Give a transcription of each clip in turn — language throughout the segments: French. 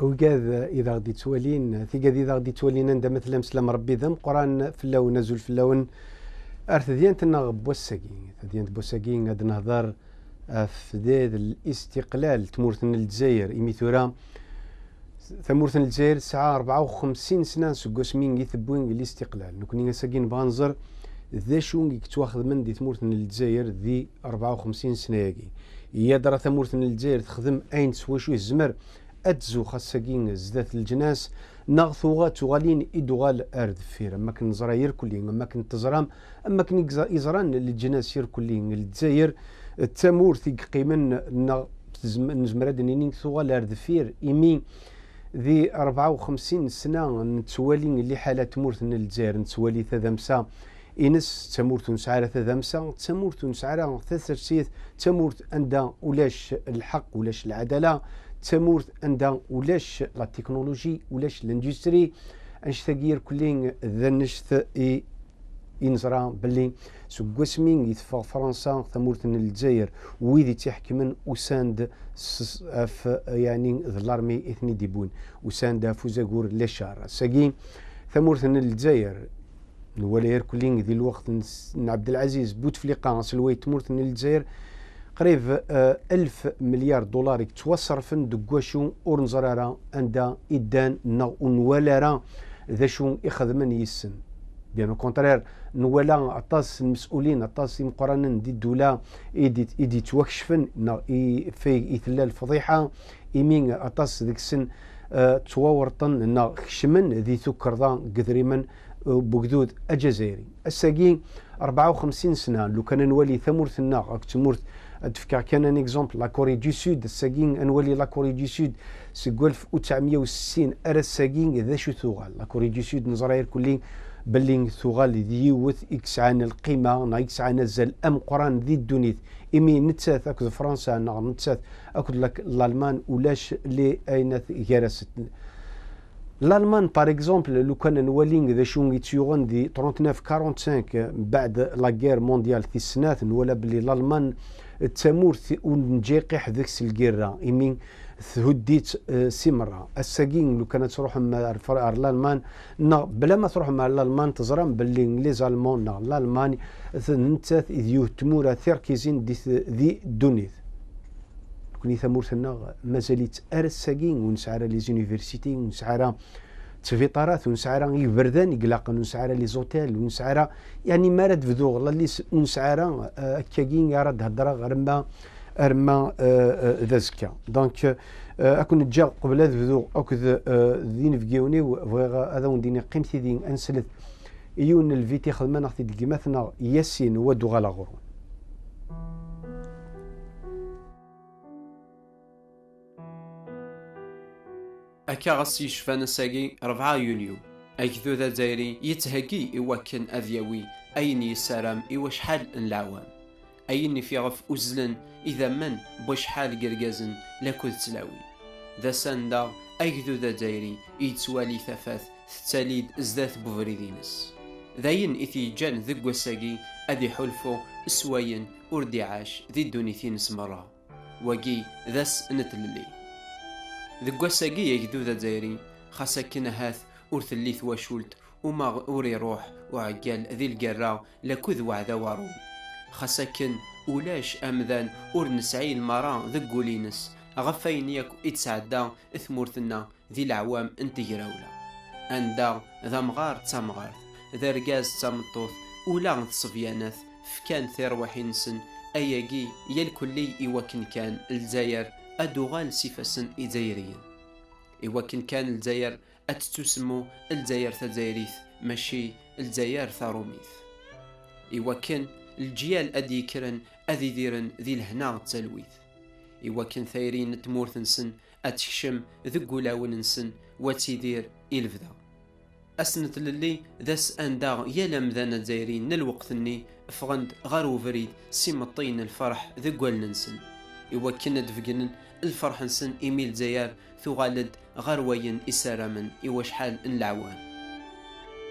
وكاد إذا غادي توالين ثيكاد إذا غادي توالين عند مثلا مسلم ربي ذم قران فلاون نزول فلاون أرث ديانتنا بوساكين ديانت بوساكين غاد نهضر في ديد الاستقلال تمورتنا الجزائر إميثورا ثمورتنا الجزائر ساعة 54 سنة سكوس مين يثبوين الاستقلال نكوني ساكين بانزر ذا شو يتواخذ من دي ثمورتنا الجزائر ذي 54 سنة ياكي هي درا ثمورتنا الجزائر تخدم أين سوا شو الزمر أتزو خاصاكين زدات الجناس نغثوغا تغالين إدوغال أرد فير أما كن نزرا يركلين أما كن تزرام أما كن يزران الجناس يركلين الجزائر التامور ثيق قيمن نزمراد نينين ثوغال أرد فير إيمي ذي 54 سنة نتوالين اللي حالات مورثن الجزائر نتوالي ثذمسا إنس تمورت نسعر ثذمسا تمورت نسعر ثثرسيث تمورت عند ولاش الحق ولاش العدالة تمورت عند ولاش لا تكنولوجي ولاش الاندستري انشتاقير كلين ذا نشت ينزرا باللي سكواسمين يتفاق فرنسا ثمورتن الجزائر ويدي تحكمن وساند يعني ظلارمي اثني ديبون وساند فوزاغور لشار ساقين ثمورتن الجزائر نولير كلين ذي الوقت عبد العزيز بوتفليقه سلوي تمورتن الجزائر قريب 1000 مليار دولار توصرفن دكواشو اورنزرارا عند إدان نولارا ذا شو يخدمن يسن بيان او كونترير نولا عطاس المسؤولين عطاس مقارنين دي الدوله ايدي توكشفن في يثلا الفضيحه يمين عطاس ديك السن تواورطن خشمن ذي ثكرضا قدريمن بوجدود الجزائري الساقين 54 سنه لو كان نولي ثمورت الناق تمورت تفكر كان ان اكزومبل لا كوري دو سود الساقين نولي لا كوري دو سود سي 1960 ارا الساقين ذا شو ثوغال لا كوري دو سود نزراير كلين بلين ثوغال ديوث إكس عن القيمة نا إكس عن الزل أم قران ذي الدنيث إمي نتساث أكد فرنسا نا نتساث أكد لك الألمان ولاش لي أين جرست الألمان بار إكزومبل لو كان نولين ذا شون يتيوغن دي 39 45 بعد لا غير مونديال في السنات ولا بلي الألمان تامور ونجيقح ذكس الجيرة إمي هديت سمرة الساقين لو كانت تروح مع الالمان بلا ما تروح مع الالمان تزرم بالانجليز المان الالمان نتاث ذيو تمورا ثيركيزين ذي دونيث كوني ثمورتنا مازالت الساقين ونسعر لي زونيفرسيتي ونسعر تفيطارات ونسعر يبردان يقلقن ونسعر لي زوتيل ونسعر يعني ما راد فذوغ اللي ونسعر كاكين يراد هضره غير أرما ذازكا دونك أكون جا قبل هذا ذو أكذ ذين فيوني وغا هذا ونديني قيمتي ذين أنسلت يون الفيتي خدمة ناخذ ديماتنا ياسين ودو غالا غورون أكا غسي شفانا ساقي 4 يونيو أكذو ذا زايري يتهكي إواكن أذيوي أين يسارام إوا شحال العوام أيني في غف أزلن إذا من بوش حال قرقازن لكو تلاوي ذا ساندا أيكذو ذا دايري يتوالي ثفاث تتاليد ازداث بوفريدينس ذاين إثي جان ذقو ساقي أذي حلفو اسواين أردي عاش ذي الدونيثين سمرا وقي ذاس نتللي ذقو ساقي يكذو ذا دايري خاساكنا هاث أرثليث وشولت وما أوري روح وعقال ذي القرا لكوذ وعذا وارون خساكن ولاش أمذان ور نسعي المرا ذقولينس غفاين ياك إتسعدا إثمورتنا ذي العوام انتجراولا أندا ذا مغار تامغار ذا رقاز تامطوث ولا تصفيانث فكان ثيروحين سن أياقي يالكلي إواكن كان الجزائر أدوغال سيفاسن إجزائريين إواكن كان الجزائر أتتسمو الجزائر ثجايريث ماشي الجزائر ثاروميث إواكن الجيال أدي كرن أذي ديرن ذي الهنا تلويث إواكن ثايرين تمورثنسن أتكشم ذقولاوننسن وتيدير إلفذا أسنت للي ذاس أندا يلم ذانا زايرين الوقتني فغند غارو فريد سيمطين الفرح ذقوالنسن إواكن دفقنن الفرح نسن إيميل زيار ثغالد غاروين إسارامن إواشحال العوام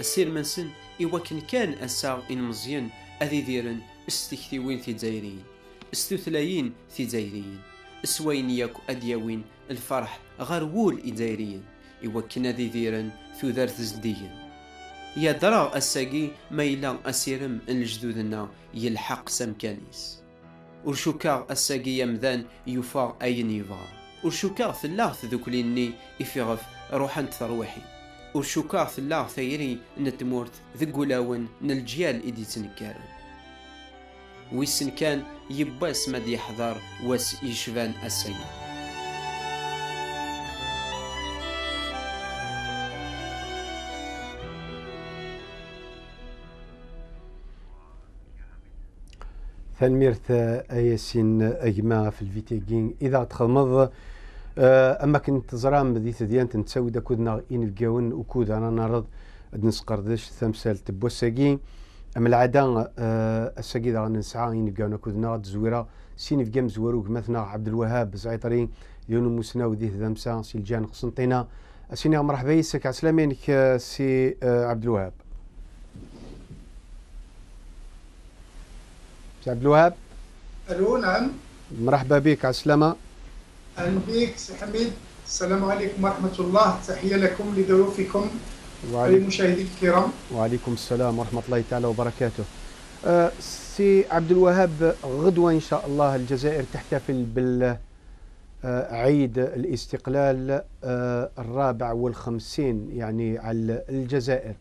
السير منسن إواكن كان أسا إن مزيان أذي ديرن استكتيوين في جزائريين استثلايين في جزائريين سوين ياك أدياوين الفرح غير وول إداريين إوكنا ذي ذيرا ثوذار تزديين يا درا الساقي ما إلا أسيرم الجدودنا يلحق سمكانيس ورشوكا الساقي يمذان يفا أين يبغى ورشوكا ثلاغ ذوكليني إفيغف روحان تروحي ورشوكا ثلاغ ثيري نتمورت ذقولاون نالجيال إدي تنكارن ويسن كان يباس مد يحضر واس يشفان الساقي ثانميرت اياسين اجماع في الفيتيغين اذا تخمض اما كنت زرام ذي ثديان تنتساوي دا كودنا ان الكاون وكود انا نرض نسقردش ثمثال تبوساكين اما العاده الساقي دا نسعى ان الكاون كودنا تزويره سين في جام زوروك مثلا عبد الوهاب زعيطري يونو مسناو ذي ثمسا سي الجان قسنطينه سيني مرحبا يسك عسلامينك سي عبد الوهاب. سي عبد الوهاب. الو نعم. مرحبا بك عسلامة. اهلا بك سي حميد. السلام عليكم ورحمة الله. تحية لكم لضيوفكم وللمشاهدين الكرام. وعليكم السلام ورحمة الله تعالى وبركاته. سي عبد الوهاب، غدوة إن شاء الله الجزائر تحتفل بالعيد الاستقلال 54 يعني على الجزائر.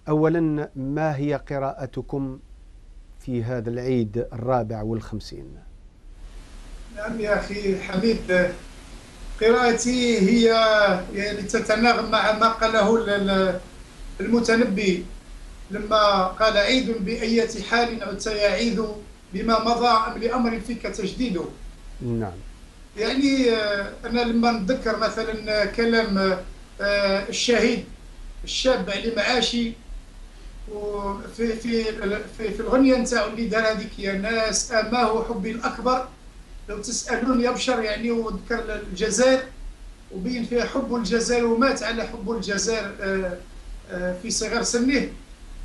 أولا ما هي قراءتكم في هذا العيد 54؟ نعم يا أخي حميد، قراءتي هي يعني تتناغم مع ما قاله المتنبي لما قال: عيد بأية حال عدت يعيد بما مضى أم لأمر فيك تجديد. نعم. يعني أنا لما نتذكر مثلا كلام الشهيد الشاب علي معاشي وفي في في, في الغنية نتاعو اللي دار هذيك: يا ناس أماه حبي الأكبر لو تسألون يبشر، يعني وذكر الجزائر وبين فيها حب الجزائر ومات على حب الجزائر في صغر سنه.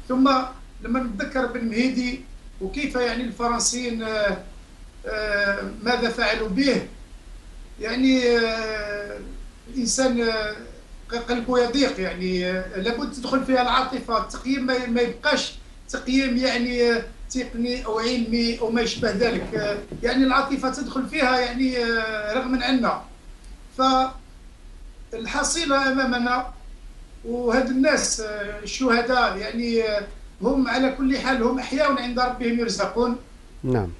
ثم لما نتذكر بن مهيدي وكيف يعني الفرنسيين ماذا فعلوا به، يعني الإنسان قلبه يضيق، يعني لابد تدخل فيها العاطفة. التقييم ما يبقاش تقييم يعني تقني أو علمي أو ما يشبه ذلك، يعني العاطفة تدخل فيها يعني رغم عنا. فالحصيلة أمامنا، وهاد الناس الشهداء يعني هم على كل حال هم أحياء عند ربهم يرزقون. نعم.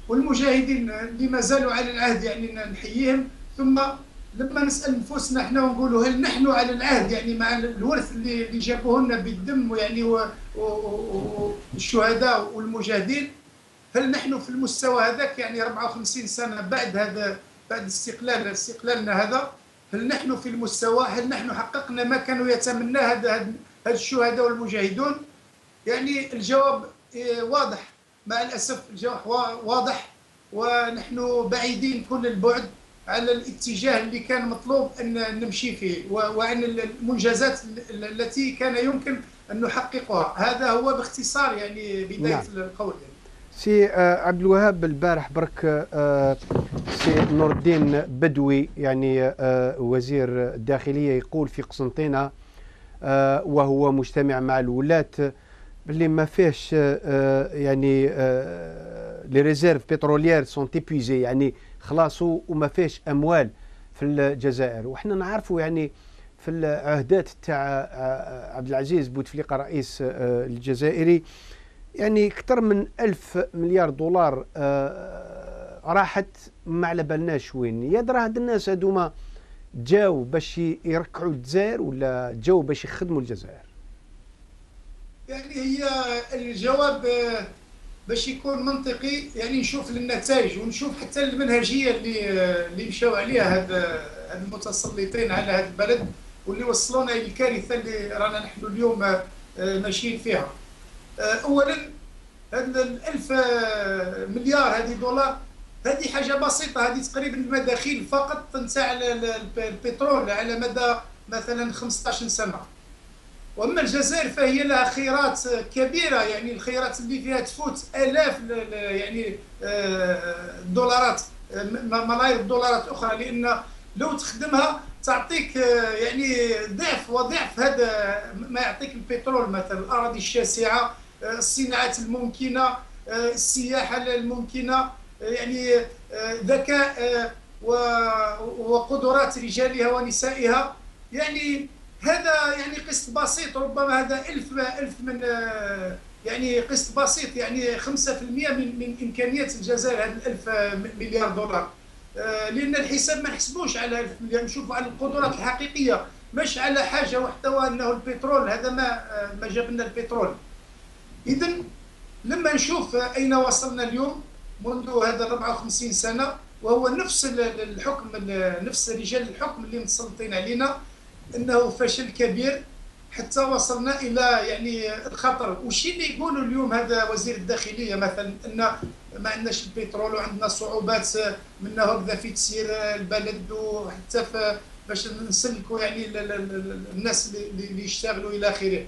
والمجاهدين اللي ما زالوا على العهد يعني نحييهم. ثم لما نسأل نفوسنا احنا ونقولوا هل نحن على العهد يعني مع الورث اللي جابوه لنا بالدم يعني والشهداء والمجاهدين، هل نحن في المستوى هذاك يعني 54 سنة بعد هذا، بعد استقلالنا هذا، هل نحن في المستوى؟ هل نحن حققنا ما كانوا يتمناه هذا الشهداء والمجاهدون؟ يعني الجواب واضح، مع الأسف الجواب واضح، ونحن بعيدين كل البعد على الاتجاه اللي كان مطلوب أن نمشي فيه وعن المنجزات التي كان يمكن أن نحققها. هذا هو باختصار يعني بداية نعم. القول يعني. سي عبد الوهاب، البارح برك سي نور الدين بدوي يعني وزير الداخلية يقول في قسنطينة وهو مجتمع مع الولاة باللي ما فيش يعني لي ريزيرف بتروليير سون ايبويزي، يعني خلاصوا وما فيش اموال في الجزائر. وحنا نعرفوا يعني في العهدات تاع عبد العزيز بوتفليقه رئيس الجزائري يعني اكثر من 1000 مليار دولار راحت ما على بالناش وين. يدرى هاد الناس هادوما جاو باش يركعوا الجزائر ولا جاو باش يخدموا الجزائر؟ يعني هي الجواب باش يكون منطقي يعني نشوف النتائج ونشوف حتى المنهجيه اللي مشاو عليها هاد المتسلطين على هذا البلد واللي وصلونا للكارثه اللي رانا نحن اليوم ماشيين فيها. اولا هاد 1000 مليار هذه دولار هذه حاجه بسيطه، هذه تقريبا المداخيل فقط نتاع البترول على مدى مثلا 15 سنه. واما الجزائر فهي لها خيرات كبيره، يعني الخيرات اللي فيها تفوت الاف يعني الدولارات ملايير الدولارات اخرى، لان لو تخدمها تعطيك يعني ضعف وضعف هذا ما يعطيك البترول. مثلا الاراضي الشاسعه، الصناعات الممكنه، السياحه الممكنه، يعني ذكاء وقدرات رجالها ونسائها. يعني هذا يعني قسط بسيط، ربما هذا ألف من يعني قسط بسيط، يعني 5% من إمكانيات الجزائر، هذا 1000 مليار دولار. لأن الحساب ما نحسبوش على 1000 مليار، نشوفوا على القدرات الحقيقية، مش على حاجة واحدة وأنه البترول. هذا ما جاب لنا البترول. إذا لما نشوف أين وصلنا اليوم منذ هذا 54 سنة، وهو نفس الحكم، نفس رجال الحكم اللي متسلطين علينا، انه فشل كبير حتى وصلنا الى يعني الخطر. والشيء اللي يقولوا اليوم هذا وزير الداخليه مثلا، ان ما عندناش البترول وعندنا صعوبات من هكذا في تسيير البلد، وحتى باش نسلكوا يعني الناس اللي يشتغلوا الى اخره.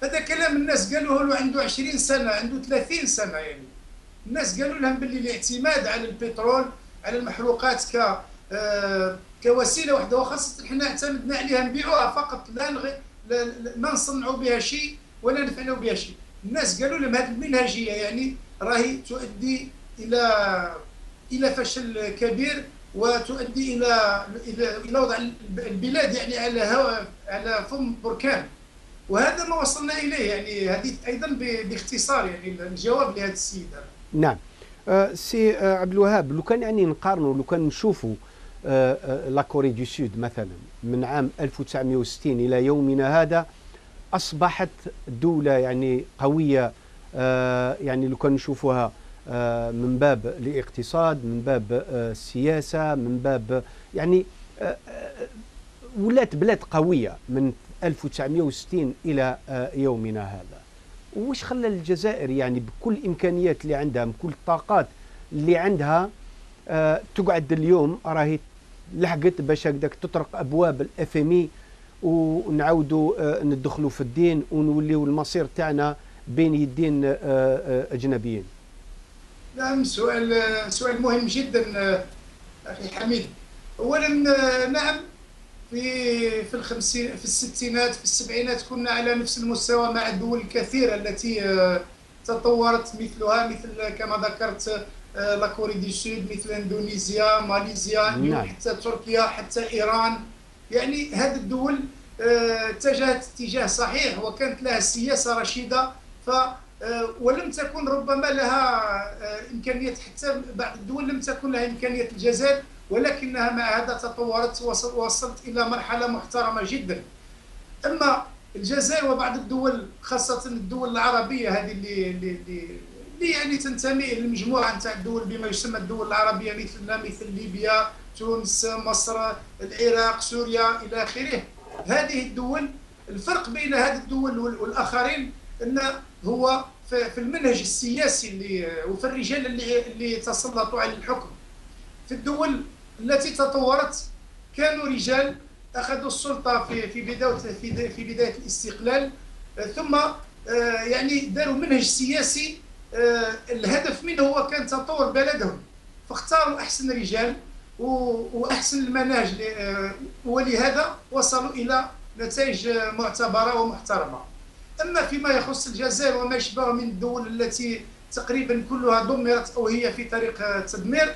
هذا كلام الناس قالوه له عنده 20 سنه، عنده 30 سنه. يعني الناس قالوا لهم باللي الاعتماد على البترول، على المحروقات كوسيله واحده، وخاصه احنا اعتمدنا عليها نبيعوها فقط، ما نصنعوا بها شيء ولا نفعلوا بها شيء. الناس قالوا لهم هذه المنهجيه يعني راهي تؤدي الى فشل كبير، وتؤدي الى وضع البلاد يعني على فم بركان. وهذا ما وصلنا اليه. يعني هذه ايضا باختصار يعني الجواب لهذا السيد. نعم. سي عبد الوهاب، لو كان يعني نقارنوا، لو كان نشوفوا لا كوري دو سود مثلا من عام 1960 الى يومنا هذا، اصبحت دوله يعني قويه. يعني لو كان نشوفوها من باب الاقتصاد، من باب السياسه، من باب يعني ولات بلاد قويه من 1960 الى يومنا هذا. وش خلى الجزائر يعني بكل الامكانيات اللي عندها، بكل الطاقات اللي عندها، تقعد اليوم راهي لحقت باش هكذاك تطرق ابواب الاف ام اي، ونعاودوا ندخلوا في الدين ونوليو المصير تاعنا بين يدين اجنبيين؟ نعم، سؤال مهم جدا اخي حميد. اولا نعم، في الخمسين، في الستينات، في السبعينات كنا على نفس المستوى مع الدول الكثيرة التي تطورت مثلها، مثل كما ذكرت لا كوري دي سود، مثل اندونيسيا، ماليزيا، حتى تركيا، حتى ايران. يعني هذه الدول اتجهت اتجاه صحيح وكانت لها سياسة رشيدة، ولم تكن ربما لها امكانيات، حتى بعض الدول لم تكن لها امكانيات الجزائر، ولكنها مع هذا تطورت ووصلت الى مرحله محترمه جدا. اما الجزائر وبعض الدول، خاصه الدول العربيه هذه اللي يعني تنتمي للمجموعه نتاع الدول بما يسمى الدول العربيه، مثل ليبيا، تونس، مصر، العراق، سوريا الى اخره. هذه الدول، الفرق بين هذه الدول والاخرين انه هو في المنهج السياسي وفي الرجال اللي تسلطوا على الحكم. في الدول التي تطورت كانوا رجال اخذوا السلطه في بدايه الاستقلال، ثم يعني داروا منهج سياسي الهدف منه هو كان تطور بلدهم، فاختاروا احسن رجال واحسن المناهج، ولهذا وصلوا الى نتائج معتبره ومحترمه. اما فيما يخص الجزائر وما يشبه من الدول التي تقريبا كلها دمرت او هي في طريق التدمير،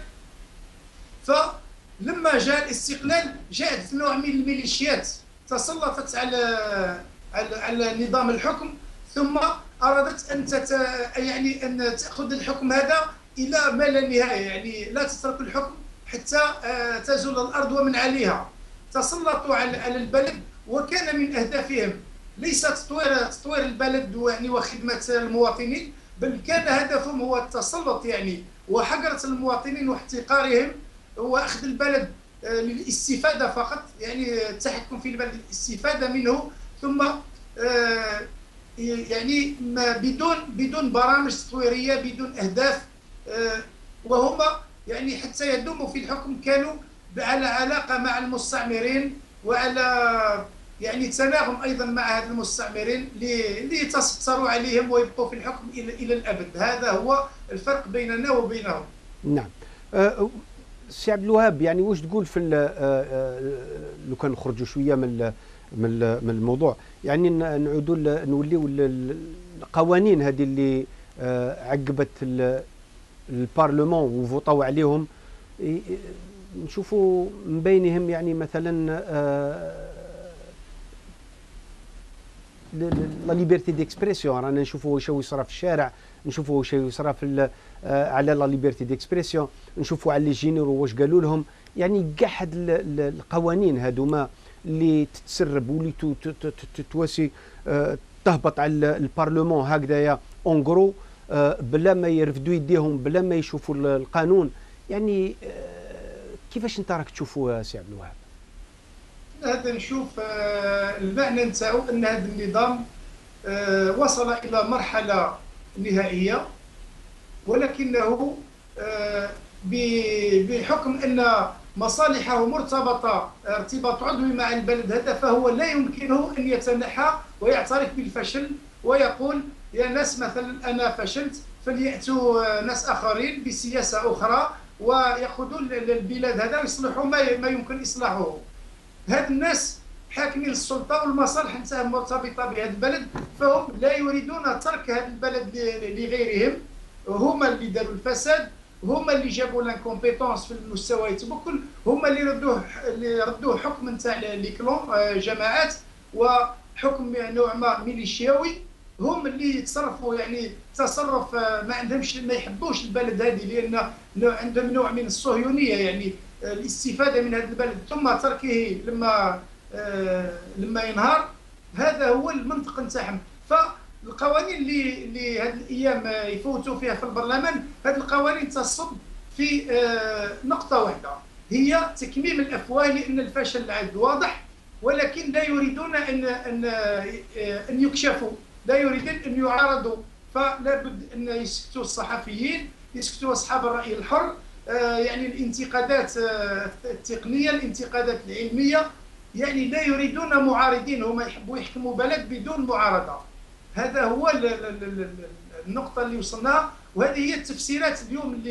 فلما جاء الاستقلال جاءت نوع من الميليشيات تسلطت على نظام الحكم، ثم ارادت ان تاخذ الحكم هذا الى ما لا نهايه، يعني لا تترك الحكم حتى تزول الارض ومن عليها. تسلطوا على البلد، وكان من اهدافهم ليس تطوير البلد يعني وخدمه المواطنين، بل كان هدفهم هو التسلط يعني وحقرة المواطنين واحتقارهم واخذ البلد للاستفاده فقط، يعني التحكم في البلد الاستفاده منه، ثم يعني بدون برامج تطويريه، بدون اهداف. وهم يعني حتى يدوموا في الحكم كانوا على علاقه مع المستعمرين، وعلى يعني تناغم ايضا مع هذه المستعمرين ليتستروا عليهم ويبقوا في الحكم الى الابد. هذا هو الفرق بيننا وبينهم. نعم. سي عبد الوهاب، يعني واش تقول في لو كان نخرجوا شويه من الموضوع، يعني نعودوا نوليو القوانين هذه اللي عقبت البارلمون وفوطوا عليهم، نشوفوا من بينهم يعني مثلا لا ليبرتي ديكسبرسيون، رانا نشوفوا واش يصرى في الشارع، نشوفوا واش يصرى في على لا ليبرتي ديكسبرسيون، نشوفوا على لي جينيرو واش قالوا لهم. يعني كاع هاد القوانين هذوما اللي تتسرب واللي تواسي تهبط على البارلمون هكذايا اونغرو بلا ما يرفدوا يديهم، بلا ما يشوفوا القانون. يعني كيفاش انت راك تشوفوا سي عبد الوهاب؟ هذا نشوف المعنى نتاعو ان هذا النظام وصل الى مرحله نهائيه، ولكنه بحكم ان مصالحه مرتبطه ارتباط عضوي مع البلد هذا، فهو لا يمكنه ان يتنحى ويعترف بالفشل ويقول يا ناس مثلا انا فشلت فلياتوا ناس اخرين بسياسه اخرى ويأخذوا البلاد هذا ويصلحوا ما يمكن اصلاحه. هاد الناس حاكمين السلطه والمصالح نتاعهم مرتبطه بهذا البلد، فهم لا يريدون ترك هذا البلد لغيرهم. هما اللي داروا الفساد، هما اللي جابوا لانكومبيتونس في المستويات بكل، هما اللي ردوه حكم نتاع لي كلون جماعات وحكم نوع ما ميليشياوي. هم اللي يتصرفوا يعني تصرف ما عندهمش، ما يحبوش البلد هذه، لان عندهم نوع من الصهيونيه، يعني الاستفاده من هذا البلد ثم تركه لما ينهار. هذا هو المنطق نتاعهم. فالقوانين اللي هذه الايام يفوتوا فيها في البرلمان، هذه القوانين تصب في نقطه واحده، هي تكميم الافواه، لان الفشل العاد واضح، ولكن لا يريدون ان يكشفوا، لا يريدون ان يعارضوا. فلا بد ان يسكتوا الصحفيين، يسكتوا اصحاب الراي الحر، يعني الانتقادات التقنيه، الانتقادات العلميه، يعني لا يريدون معارضين، هم يحبوا يحكموا بلد بدون معارضه. هذا هو النقطه اللي وصلناها، وهذه هي التفسيرات اليوم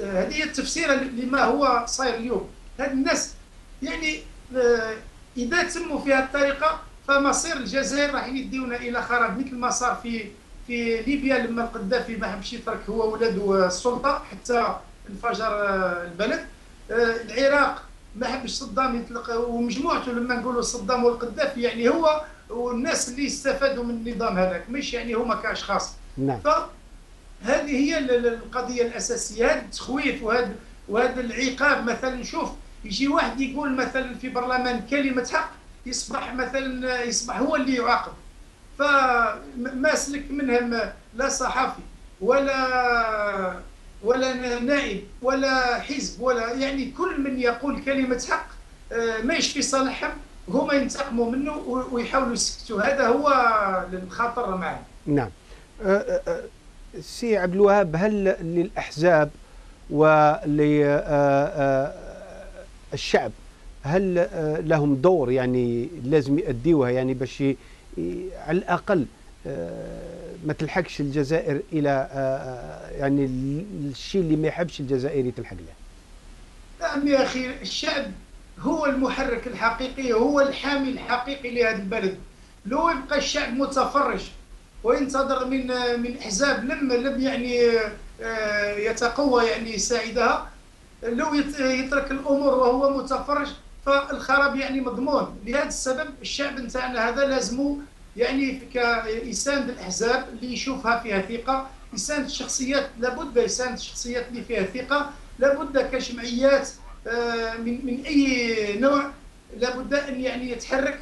هذه هي التفسير لما هو صاير اليوم. هاد الناس يعني اذا تموا في هذه الطريقه فمصير الجزائر راح يديونا الى خراب، مثل ما صار في ليبيا لما القذافي ما حبش يترك هو ولاده السلطه حتى انفجر البلد. العراق ما حبش صدام يطلق ومجموعته، لما نقولوا صدام والقذافي يعني هو والناس اللي استفادوا من النظام هذاك، مش يعني هما كاشخاص. نعم. فهذه هي القضيه الاساسيه، هذا التخويف وهذا العقاب. مثلا نشوف يجي واحد يقول مثلا في برلمان كلمه حق، يصبح هو اللي يعاقب. فما سلك منهم لا صحفي ولا نائب ولا حزب ولا، يعني كل من يقول كلمة حق ما يشفي صالحهم هما ينتقموا منه ويحاولوا يسكتوا. هذا هو الخطر معه. نعم. سي عبد الوهاب، هل للأحزاب وللشعب هل لهم دور يعني لازم يؤديوها، يعني باش على الأقل ما تلحقش الجزائر إلى يعني الشيء اللي ما يحبش الجزائري تلحق له؟ نعم يا أخي، الشعب هو المحرك الحقيقي، هو الحامي الحقيقي لهذا البلد. لو يبقى الشعب متفرج وينتظر من أحزاب لم يعني يتقوى يعني يساعدها، لو يترك الأمور وهو متفرج فالخراب يعني مضمون. لهذا السبب الشعب نتاعنا هذا لازم يعني يساند الأحزاب اللي يشوفها فيها ثقة، يساند الشخصيات، لابد يساند الشخصيات اللي فيها ثقة، لابد كجمعيات من أي نوع، لابد أن يعني يتحرك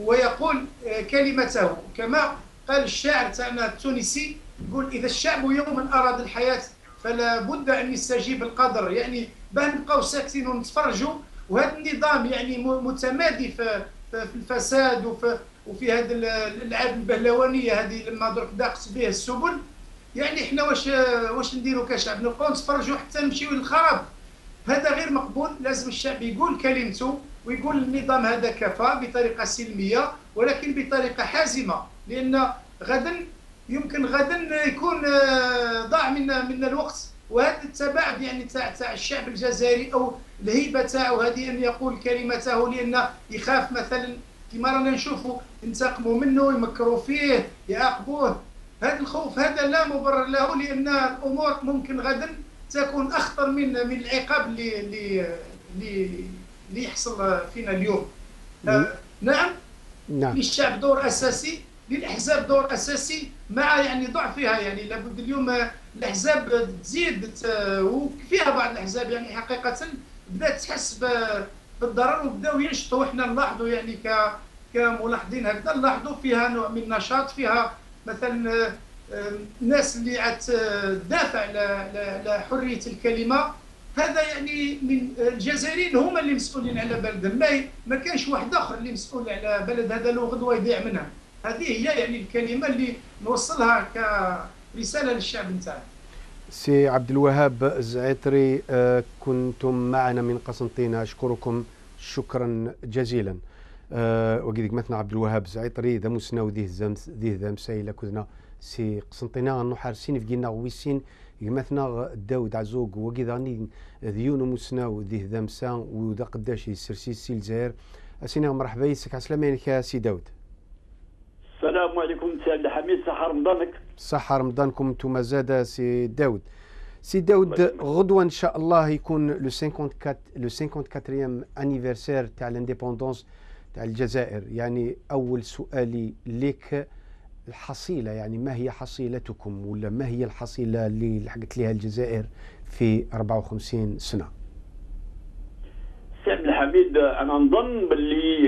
ويقول كلمته. كما قال الشاعر تاعنا التونسي، يقول إذا الشعب يوما أراد الحياة فلا بد أن يستجيب القدر. يعني باه نبقاو ساكتين ونتفرجوا وهذا النظام يعني متمادي في الفساد وفي هذه الالعاب البهلوانيه هذه، لما درك ضاقت به السبل، يعني احنا واش نديروا كشعب؟ نبقاو نتفرجوا حتى نمشيو للخراب؟ هذا غير مقبول. لازم الشعب يقول كلمته ويقول النظام هذا كفى بطريقه سلميه ولكن بطريقه حازمه، لان غدا يمكن يكون ضاع منا الوقت وهذا التباعد يعني تاع الشعب الجزائري او الهيبه تاعو هذه ان يقول كلمته، لان يخاف مثلا كما رانا نشوفوا ينتقموا منه، يمكروا فيه، يعاقبوه. هذا الخوف هذا لا مبرر له، لان الامور ممكن غدا تكون اخطر من العقاب اللي يحصل فينا اليوم. نعم. نعم. للشعب دور اساسي، للاحزاب دور اساسي مع يعني ضعفها. يعني لابد اليوم الاحزاب تزيد وفيها بعض الاحزاب يعني حقيقه بدات تحس بالضرر وبداو ينشطوا. احنا نلاحظوا يعني كملاحظين هكذا نلاحظوا فيها نوع من النشاط، فيها مثلا الناس اللي تدافع على حريه الكلمه. هذا يعني من الجزائريين هما اللي مسؤولين على بلدهم، ما كانش واحد اخر اللي مسؤول على بلد هذا لو غدوه يضيع منها. هذه هي يعني الكلمه اللي نوصلها كرساله للشعب نتاعنا. سي عبد الوهاب الزعيطري، كنتم معنا من قسنطينة، أشكركم شكرا جزيلا. وقيدك مثلا عبد الوهاب الزعيطري ذا مسنا وذيه ذا مسايلة كذنا سي قسنطينة أنه حارسين في جينا ويسين مثلا داود عزوق وقيداني ذيون مسنا وذيه ذا مسا وذا قداش يسرسي سي الجزائر. أسينا مرحبا يسك عسلامين يا سي داود. السلام عليكم سي عبد الحميد، صحة رمضانك. صحة رمضانكم انتم زاد سي داود. سي داود، غدوة ان شاء الله يكون لو 54 انيفرسير تاع الانديبوندونس تاع الجزائر. يعني اول سؤالي لك الحصيلة، يعني ما هي حصيلتكم ولا ما هي الحصيلة اللي لحقت لها الجزائر في 54 سنة؟ سي عبد الحميد، انا نظن باللي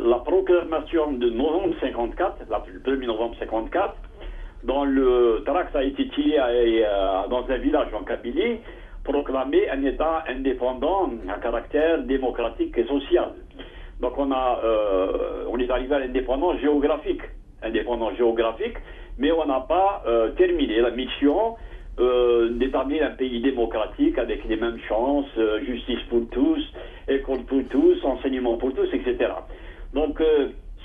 لا بروكلاماسيون دو نوفمبر 54, le 1er novembre 54, dans le tract a été tiré dans un village en Kabylie, proclamé un État indépendant à caractère démocratique et social. Donc on est arrivé à l'indépendance géographique, mais on n'a pas terminé la mission d'établir un pays démocratique avec les mêmes chances, justice pour tous, école pour tous, enseignement pour tous, etc. Donc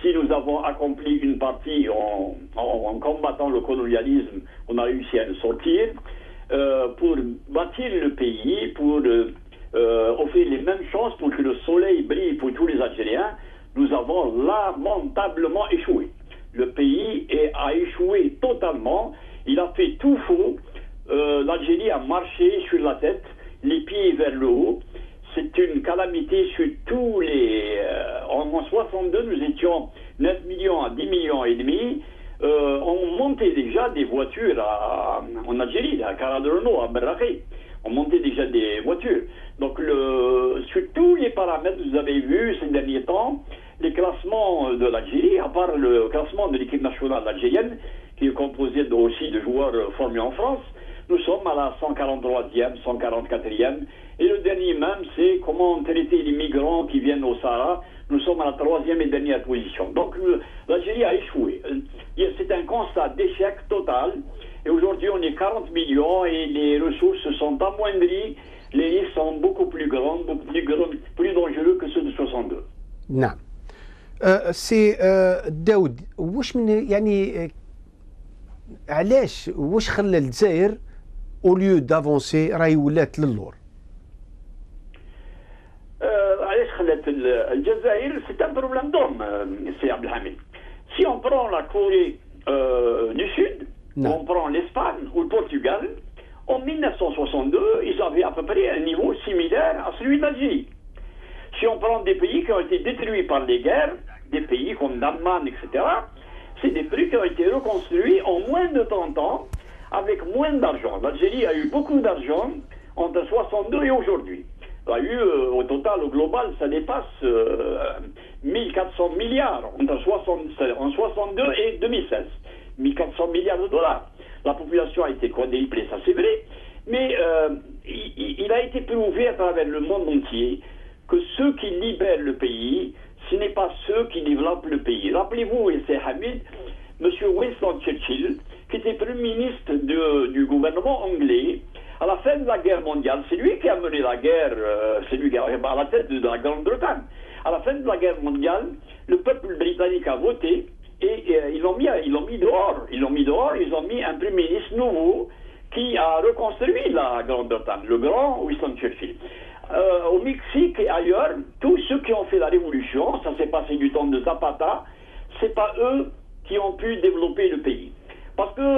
si nous avons accompli une partie en combattant le colonialisme, on a réussi à le sortir. Pour bâtir le pays, pour offrir les mêmes chances pour que le soleil brille pour tous les Algériens, nous avons lamentablement échoué. Le pays a échoué totalement, il a fait tout faux. L'Algérie a marché sur la tête, les pieds vers le haut. C'est une calamité sur tous les... en 62, nous étions 9 millions à 10 millions et demi. On montait déjà des voitures en Algérie, à Caradrono, à Berraké. On montait déjà des voitures. Donc sur tous les paramètres, vous avez vu ces derniers temps, les classements de l'Algérie, à part le classement de l'équipe nationale algérienne, qui est composé aussi de joueurs formés en France, nous sommes à la 143e, 144e. Et le dernier même, c'est comment traiter les migrants qui viennent au Sahara. Nous sommes à la 3e et dernière position. Donc l'Algérie a échoué. C'est un constat d'échec total. Et aujourd'hui, on est 40 millions et les ressources se sont amoindries. Les risques sont beaucoup plus grands, plus dangereux que ceux de 62. نعم. سي داود، واش من يعني علاش واش خلى الجزائر او ليو دافونسي راهي ولات للور؟ علاش خلات الجزائر؟ سي ان بروبليم دوم سي عبد الحميد. Si on prend la Corée du Sud, on prend l'Espagne ou le Portugal, en 1962, ils avaient à peu près un niveau similaire à celui d'Algérie. Si on prend des pays qui ont été détruits par les guerres, des pays comme l'Allemagne, etc., c'est des pays qui ont été reconstruits en moins de 30 ans, avec moins d'argent. L'Algérie a eu beaucoup d'argent entre 62 et aujourd'hui. Il y a eu, au total, au global, ça dépasse 1400 milliards en 62 et 2016. 1400 milliards de dollars. La population a été quadruplée, ça c'est vrai, mais il a été prouvé à travers le monde entier que ceux qui libèrent le pays, ce n'est pas ceux qui développent le pays. Rappelez-vous, c'est Hamid, M. Winston Churchill, qui était Premier ministre du gouvernement anglais, à la fin de la guerre mondiale. C'est lui qui a mené la guerre, c'est lui qui est à la tête de la Grande-Bretagne. À la fin de la guerre mondiale, le peuple britannique a voté et ils l'ont mis dehors. Ils ont mis un Premier ministre nouveau qui a reconstruit la Grande-Bretagne, le grand Winston Churchill. Au Mexique et ailleurs, tous ceux qui ont fait la révolution, ça s'est passé du temps de Zapata, c'est pas eux qui ont pu développer le pays. Parce que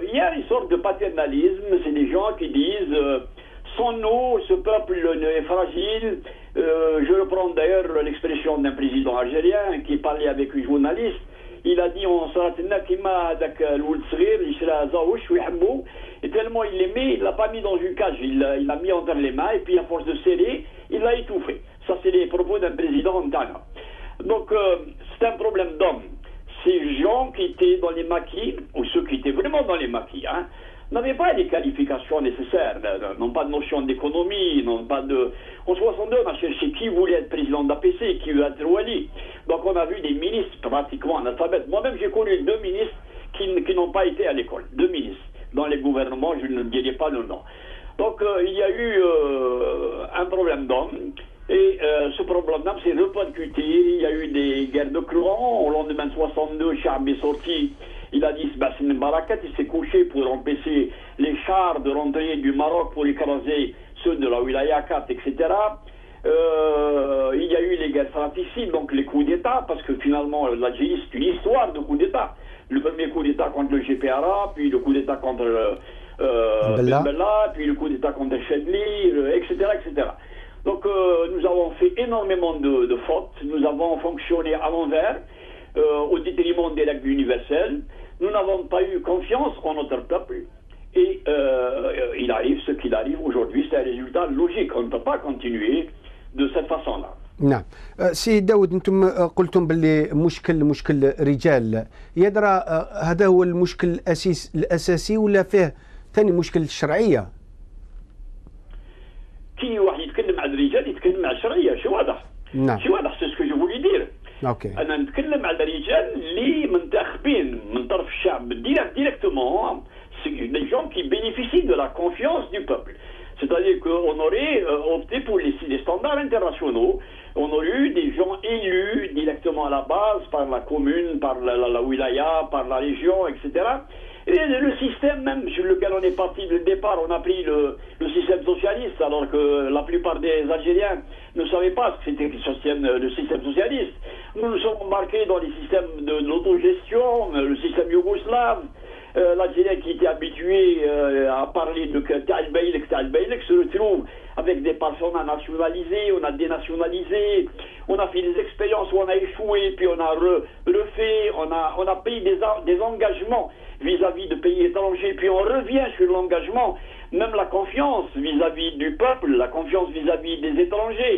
il y a une sorte de paternalisme, c'est des gens qui disent sans nous, ce peuple est fragile. Je reprends d'ailleurs l'expression d'un président algérien qui parlait avec une journaliste. Il a dit on sera et tellement il l'aimait, il l'a pas mis dans une cage, il l'a mis entre les mains et puis à force de serrer, il l'a étouffé. Ça c'est les propos d'un président Ghana. Donc c'est un problème d'homme. Ces gens qui étaient dans les maquis, ou ceux qui étaient vraiment dans les maquis, hein, n'avaient pas les qualifications nécessaires, n'ont pas de notion d'économie, n'ont pas de... En 62, on a cherché qui voulait être président d'APC, qui voulait être Wali. Donc on a vu des ministres pratiquement analphabètes. Moi-même, j'ai connu 2 ministres qui n'ont pas été à l'école. 2 ministres. Dans les gouvernements, je ne dirai pas le nom. Donc il y a eu un problème d'homme. Et ce problème-là s'est repercuté. Il y a eu des guerres de clans. Au lendemain de 62, Chab est sorti. Il a dit c'est une baraquette. Il s'est couché pour empêcher les chars de rentrer du Maroc pour écraser ceux de la Wilaya 4, etc. Il y a eu les guerres fratricides, donc les coups d'État, parce que finalement l'Algérie c'est une histoire de coups d'État. Le premier coup d'État contre le GPRA, puis le coup d'État contre Ben Bella, puis le coup d'État contre Chedli, etc., etc. Donc nous avons fait énormément de fautes, nous avons fonctionné à l'envers, au détriment des règles universelles. Nous n'avons pas eu confiance en notre peuple. Et il arrive ce qu'il arrive aujourd'hui, c'est un résultat logique. On ne peut pas continuer de cette façon-là. نعم سي داود انتم قلتم باللي مشكل رجال يدرى هذا هو المشكل الاساسي ولا فيه ثاني مشكل الشرعيه؟ كي واحد يتكلم على الرجال يتكلم على الشرعيه شي واضح. نعم شي واضح سي سكو جو فولي دير. اوكي انا نتكلم على الرجال اللي منتخبين من طرف الشعب directement. C'est des gens qui bénéficient de la confiance du peuple. C'est-à-dire qu'on aurait opté pour les standards internationaux. On aurait eu des gens élus directement à la base, par la commune, par la wilaya, par la région, etc. Et le système même sur lequel on est parti dès le départ, on a pris le système socialiste, alors que la plupart des Algériens ne savaient pas ce que c'était le système socialiste. Nous nous sommes embarqués dans les systèmes de l'autogestion, le système yougoslave. L'Algérien qui était habitué à parler de Tal Beylek se retrouve avec des personnes à nationaliser, on a dénationalisé, on a fait des expériences où on a échoué, puis on a refait, on a pris des engagements vis-à-vis de pays étrangers, puis on revient sur l'engagement, même la confiance vis-à-vis du peuple, la confiance vis-à-vis des étrangers.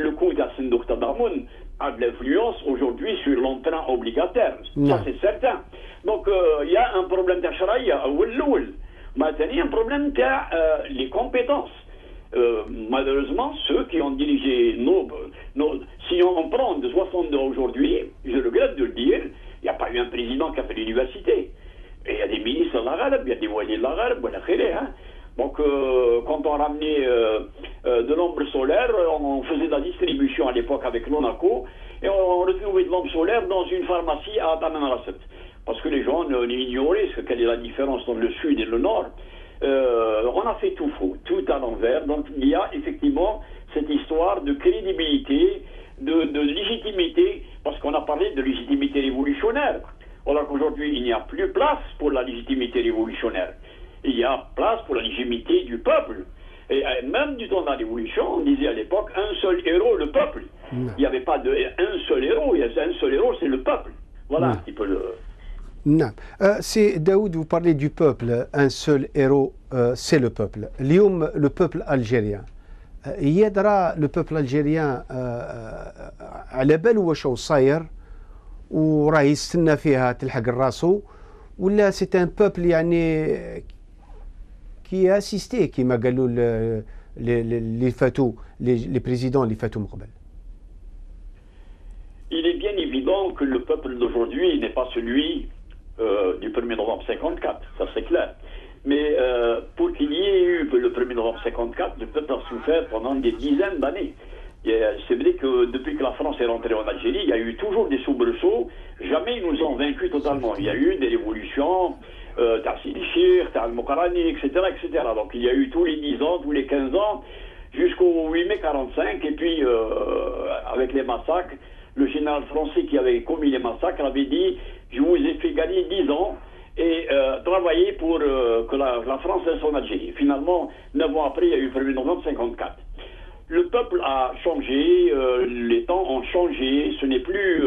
Le coup d'Hassan Dokhta Damoun a de l'influence aujourd'hui sur l'emprunt obligataire, ça c'est certain. Donc il y a un problème d'acharaïa, maintenant il y a un problème de les compétences. Malheureusement, ceux qui ont dirigé si on prend de 62 aujourd'hui, je regrette de le dire, il n'y a pas eu un président qui a fait l'université. Et il y a des ministres de l'Arabe, il y a des wali de l'Arabe, hein. Donc quand on ramenait de l'ombre solaire, on faisait de la distribution à l'époque avec l'ONACO, et on retrouvait de l'ombre solaire dans une pharmacie à Tamanrasset. Parce que les gens ignoraient quelle est la différence entre le sud et le nord. On a fait tout faux, tout à l'envers. Donc il y a effectivement cette histoire de crédibilité, de légitimité, parce qu'on a parlé de légitimité révolutionnaire. Alors qu'aujourd'hui, il n'y a plus place pour la légitimité révolutionnaire. Il y a place pour la légitimité du peuple. Et même du temps de la Révolution, on disait à l'époque, un seul héros, le peuple. Il n'y avait pas un seul héros, il y a un seul héros, c'est le peuple. Voilà un petit peu le... نعم سي داود vous parlez du peuple, un seul héros c'est le peuple. اليوم le peuple algérien يدرى le peuple algérien على باله واش صاير وراه يستنى فيها تلحق راسو ولا سي ان بوبل يعني كي اسيستي كيما قالوا اللي فاتوا لي بريزيدون اللي فاتوا من قبل. Il est bien évident que le peuple d'aujourd'hui n'est pas celui du 1er novembre 54, ça c'est clair. Mais pour qu'il y ait eu le 1er novembre 54, le peuple a souffert pendant des dizaines d'années. C'est vrai que depuis que la France est rentrée en Algérie, il y a eu toujours des soubresauts. Jamais ils nous ont vaincus totalement. Il y a eu des révolutions, t'as Sidi Chir, t'as Al-Mokarani, etc., etc. Donc il y a eu tous les 10 ans, tous les 15 ans, jusqu'au 8 mai 45, et puis avec les massacres, le général français qui avait commis les massacres avait dit « Je vous ai fait gagner 10 ans et travailler pour que la France laisse en Algérie ». Finalement, 9 ans après, il y a eu le 1er novembre 54. Le peuple a changé, les temps ont changé, ce n'est plus...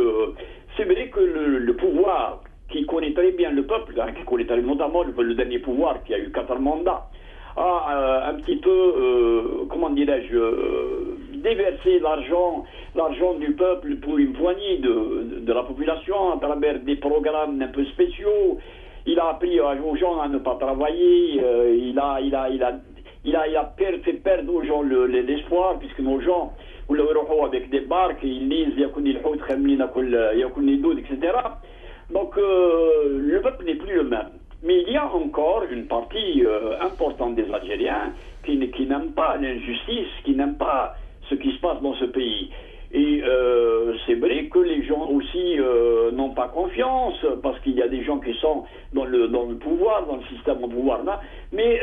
c'est vrai que le pouvoir qui connaît très bien le peuple, hein, qui connaît très notamment le dernier pouvoir qui a eu 4 mandats, a un petit peu, comment dirais-je, déversé l'argent du peuple pour une poignée de la population à travers des programmes un peu spéciaux. Il a appris aux gens à ne pas travailler, il a fait perdre aux gens l'espoir, puisque nos gens, avec des barques, ils lisent, etc. Donc le peuple n'est plus le même. Mais il y a encore une partie importante des Algériens qui n'aiment pas l'injustice, qui n'aiment pas ce qui se passe dans ce pays. Et c'est vrai que les gens aussi n'ont pas confiance, parce qu'il y a des gens qui sont dans le pouvoir, dans le système au pouvoir là, mais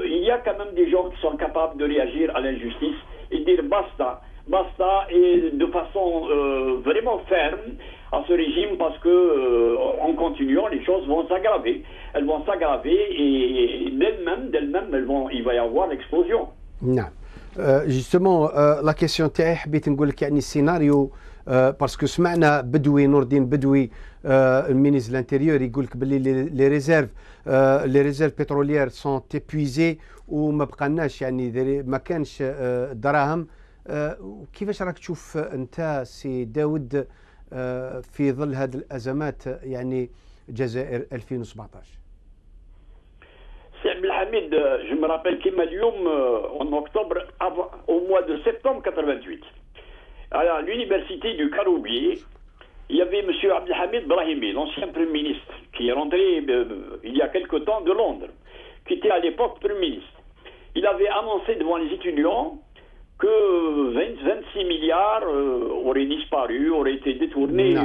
il y a quand même des gens qui sont capables de réagir à l'injustice et dire basta, et de façon vraiment ferme à ce régime, parce que en continuant, les choses vont s'aggraver. Elles vont s'aggraver et d'elles-mêmes, il va y avoir l'explosion. Non. Justement, la question تاعي حبيت نقول لك يعني السيناريو باسكو سمعنا بدوي نور الدين بدوي المينيس لانتيريور يقول لك باللي لي ريزيرف بتروليير سون تيبويزي وما بقالناش يعني ما كانش دراهم. كيفاش راك تشوف انت سي داود في ظل هذه الازمات يعني جزائر 2017؟ C'est Abdelhamid, je me rappelle qu'Emalium, en octobre, au mois de septembre 88, à l'université du Karoubier, il y avait M. Abdelhamid Brahimi, l'ancien Premier ministre, qui est rentré il y a quelque temps de Londres, qui était à l'époque Premier ministre. Il avait annoncé devant les étudiants que 26 milliards auraient disparu, auraient été détournés.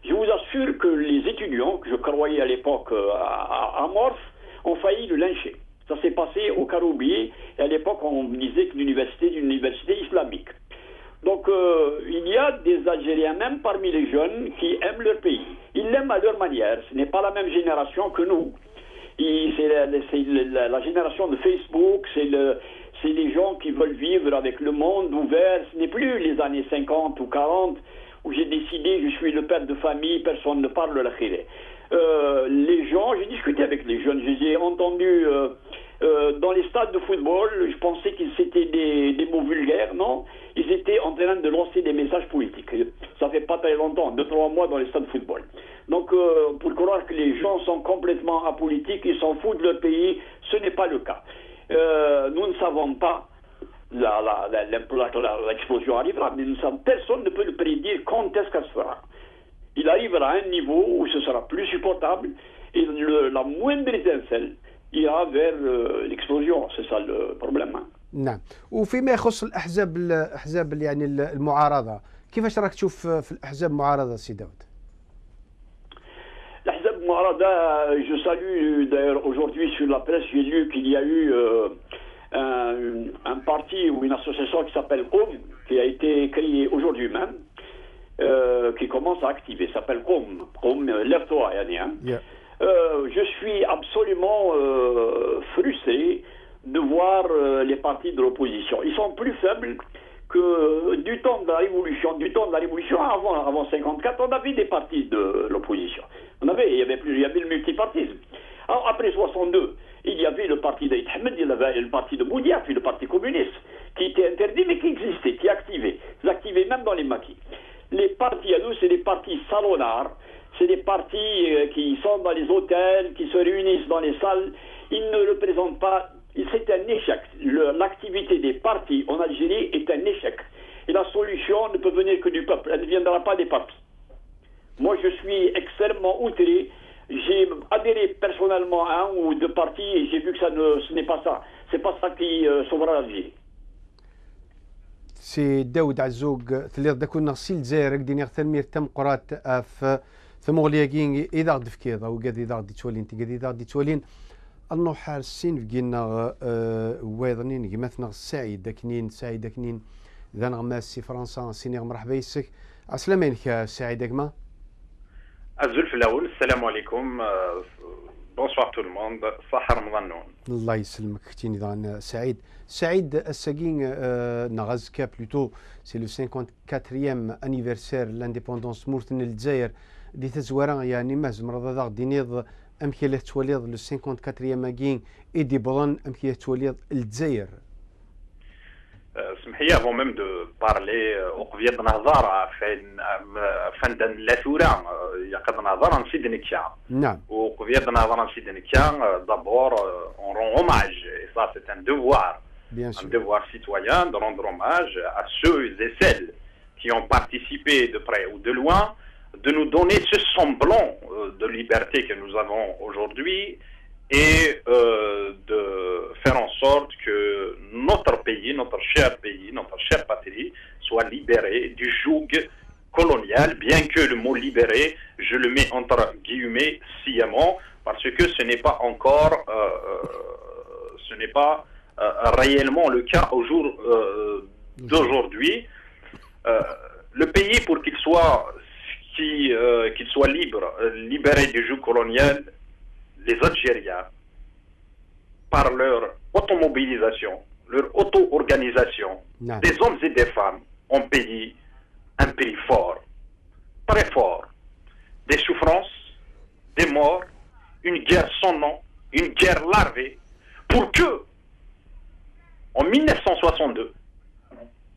Je vous assure que les étudiants, que je croyais à l'époque amorphes, ont failli le lyncher. Ça s'est passé au Karoubier, et à l'époque on disait que l'université d'une université islamique. Donc il y a des Algériens, même parmi les jeunes, qui aiment leur pays. Ils l'aiment à leur manière. Ce n'est pas la même génération que nous. C'est la génération de Facebook, c'est les gens qui veulent vivre avec le monde ouvert. Ce n'est plus les années 50 ou 40 où j'ai décidé, je suis le père de famille, personne ne parle la khiré. Les gens, j'ai discuté avec les jeunes, je les ai entendus dans les stades de football, je pensais qu'ils étaient des mots vulgaires, non? Ils étaient en train de lancer des messages politiques. Ça fait pas très longtemps, 2-3 mois dans les stades de football. Donc, pour croire que les gens sont complètement apolitiques, ils s'en foutent de leur pays, ce n'est pas le cas. Nous ne savons pas, l'explosion arrivera, mais personne ne peut le prédire quand est-ce qu'elle se fera. Il arrivera à un niveau où ce sera plus supportable et la moindre étincelle ira vers l'explosion. C'est ça le problème. نعم. وفيما يخص الأحزاب يعني المعارضة، كيفاش راك تشوف في الأحزاب المعارضة سي داود؟ الأحزاب المعارضة, je salue d'ailleurs aujourd'hui sur la presse, j'ai lu qu'il y a eu un parti ou une association qui s'appelle Qom, qui a été créée aujourd'hui même. Qui commence à activer, s'appelle Qom, lève-toi, Yanni. Hein. Yeah. Je suis absolument frustré de voir les partis de l'opposition. Ils sont plus faibles que du temps de la révolution. Avant 54, on avait des partis de l'opposition. Il y avait le multipartisme. Alors, après 62, il y avait le parti d'Aït Ahmed, il y avait le parti de Boudia, puis le parti communiste, qui était interdit mais qui existait, qui activait. Ils activaient même dans les maquis. Les partis à nous, c'est des partis salonards, c'est des partis qui sont dans les hôtels, qui se réunissent dans les salles. Ils ne représentent pas, c'est un échec. L'activité des partis en Algérie est un échec. Et la solution ne peut venir que du peuple, elle ne viendra pas des partis. Moi, je suis extrêmement outré. J'ai adhéré personnellement à un ou deux partis et j'ai vu que ce n'est pas ça. C'est pas ça qui sauvera l'Algérie. سي داود عزوق ثلير داكون نغسيل الجزائر دينيغ تنمير تم قرات في ثم غلياكين إذا غد فكيض أو قد إذا غدي تولين تقد إذا غدي تولين أنو حارسين فقينا ويضنين قمتنا سعيد داكنين سعيد داكنين إذا نغماس سي فرنسا سينيغ مرحبا يسك عسلامينك سعيد أكما الزلف الأول السلام عليكم بونسوار تو الموند صحة رمضان نون الله يسلمك كتيني ضان سعيد الساقين نغازكا بلوتو سي لو 54e anniversaire l'indépendance مورتن الجزائر دي تزوارا يعني ما زمر ضاغ دينيض امكي له توليض لو 54e اكين ايدي بلان امكي توليض الجزائر سمحي avant même de parler وقفية نهضر فين لا ثورة يقد نهضر نسيد نكيا نعم وقفية نهضر نسيد نكيا d'abord on rend hommage et ça c'est un devoir un devoir citoyen de rendre hommage à ceux et celles qui ont participé de près ou de loin de nous donner ce semblant de liberté que nous avons aujourd'hui et de faire en sorte que notre pays, notre chère patrie soit libéré du joug colonial, bien que le mot libéré, je le mets entre guillemets sciemment, parce que ce n'est pas encore, réellement le cas au jour d'aujourd'hui. Le pays, pour qu'il soit libre, libéré du joug colonial, les Algériens, par leur automobilisation, leur auto-organisation, des hommes et des femmes ont payé un prix fort, très fort, des souffrances, des morts, une guerre sans nom, une guerre larvée, pour que, en 1962,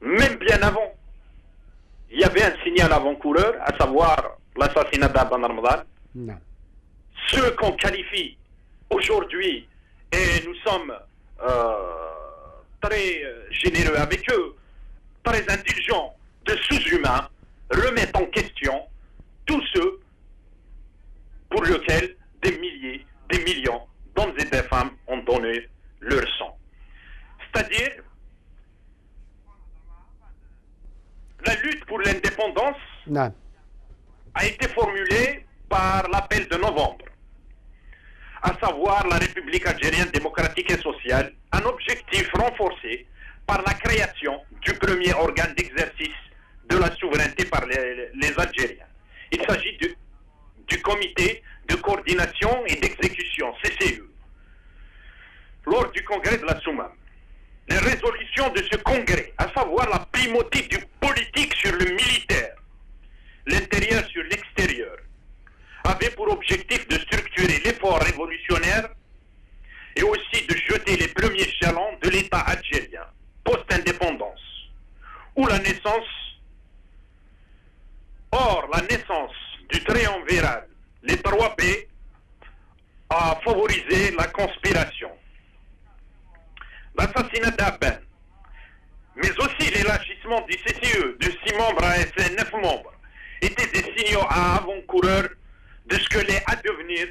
même bien avant, il y avait un signal avant-coureur, à savoir l'assassinat d'Aban Ramadan. Ceux qu'on qualifie aujourd'hui, et nous sommes très généreux avec eux, très indulgents, de sous-humains, remettent en question tous ceux pour lesquels des milliers, des millions d'hommes et de femmes ont donné leur sang. C'est-à-dire, la lutte pour l'indépendance a été formulée par l'appel de novembre, à savoir la République algérienne démocratique et sociale, un objectif renforcé par la création du premier organe d'exercice de la souveraineté par les Algériens. Il s'agit du comité de coordination et d'exécution, CCE. Lors du congrès de la Soumam, les résolutions de ce congrès, à savoir la primauté du politique sur le militaire, l'intérieur sur l'extérieur, avait pour objectif de structurer l'effort révolutionnaire et aussi de jeter les premiers jalons de l'État algérien, post-indépendance, où la naissance du triumvirat, les 3B, a favorisé la conspiration. L'assassinat d'Aben, mais aussi l'élargissement du CCE de 6 membres à 9 membres, étaient des signaux à avant-coureurs de ce que l'est à devenir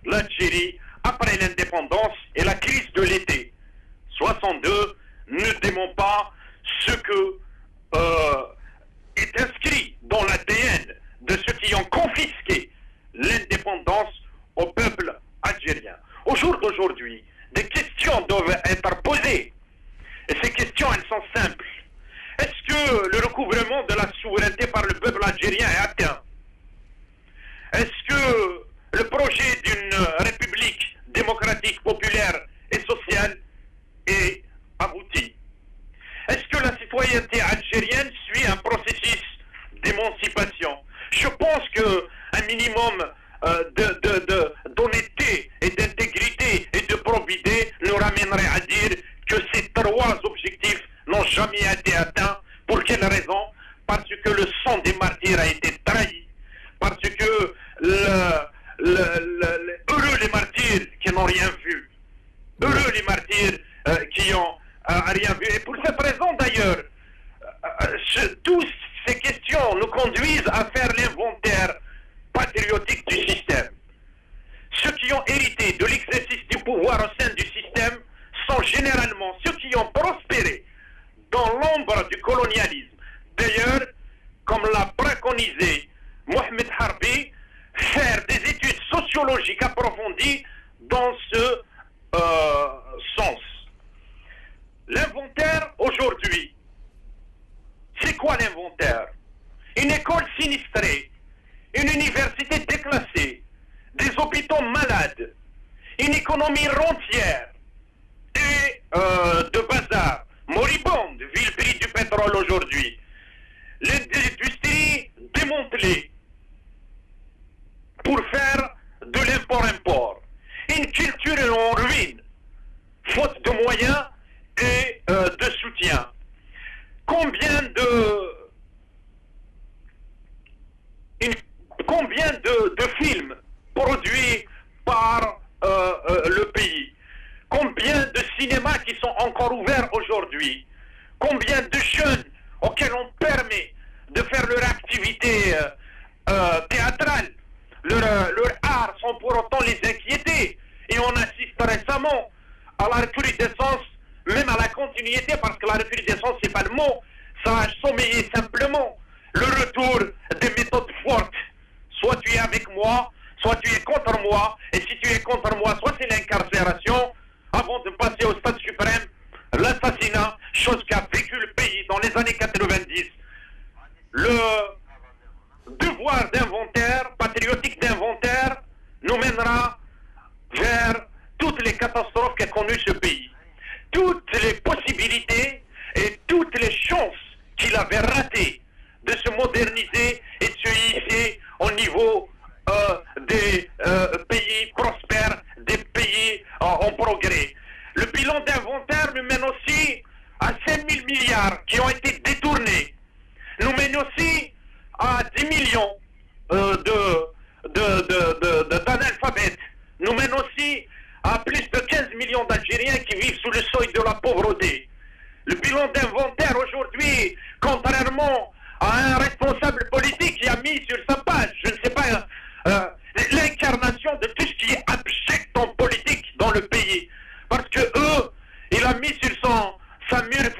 l'Algérie après l'indépendance et la crise de l'été 62. Ne dément pas ce que est inscrit dans l'ADN de ceux qui ont confisqué l'indépendance au peuple algérien. Au jour d'aujourd'hui, des questions doivent être posées. Et ces questions, elles sont simples. Est-ce que le recouvrement de la souveraineté par le peuple algérien est atteint? Est-ce que le projet d'une république démocratique, populaire et sociale est abouti? Est-ce que la citoyenneté algérienne suit un processus d'émancipation? Je pense qu'un minimum d'honnêteté et d'intégrité et de probité nous ramènerait à dire que ces 3 objectifs n'ont jamais été atteints. Pour quelle raison? Parce que le sang des martyrs a été trahi, parce que heureux les martyrs qui n'ont rien vu, heureux les martyrs qui n'ont rien vu. Et pour cette raison d'ailleurs, toutes ces questions nous conduisent à faire l'inventaire patriotique du système. Ceux qui ont hérité de l'exercice du pouvoir au sein du système sont généralement ceux qui ont prospéré dans l'ombre du colonialisme. D'ailleurs, comme l'a préconisé Mohamed Harbi, sociologique approfondie dans ce sens. L'inventaire aujourd'hui, c'est quoi l'inventaire? Une école sinistrée, une université déclassée, des hôpitaux malades, une économie rentière et de bazar, moribonde, vu le prix du pétrole aujourd'hui. L'industrie démantelée pour faire de l'import-import. Une culture en ruine, faute de moyens et de soutien. Combien de films produits par le pays? Combien de cinémas qui sont encore ouverts aujourd'hui? Combien de jeunes auxquels on permet de faire leur activité théâtrale, leur art, sans pour autant les inquiéter? Et on assiste récemment à la recrudescence, même à la continuité, parce que la recrudescence, c'est pas le mot, ça a sommeillé simplement le retour des méthodes fortes. Soit tu es avec moi, soit tu es contre moi, et si tu es contre moi, soit c'est l'incarcération, avant de passer au stade suprême, l'assassinat, chose qu'a vécu le pays dans les années 90. Le devoir d'inventaire, patriotique d'inventaire, nous mènera vers toutes les catastrophes qu'a connues ce pays. Toutes les possibilités et toutes les chances qu'il avait ratées de se moderniser et de se hisser au niveau des pays prospères, des pays en progrès. Le bilan d'inventaire nous mène aussi à 5 000 milliards qui ont été détournés. Nous mène aussi à 10 millions d'analphabètes. Nous mène aussi à plus de 15 millions d'Algériens qui vivent sous le seuil de la pauvreté. Le bilan d'inventaire aujourd'hui, contrairement à un responsable politique qui a mis sur sa page, je ne sais pas, l'incarnation de tout ce qui est abject en politique dans le pays. Parce que il a mis sur sa mur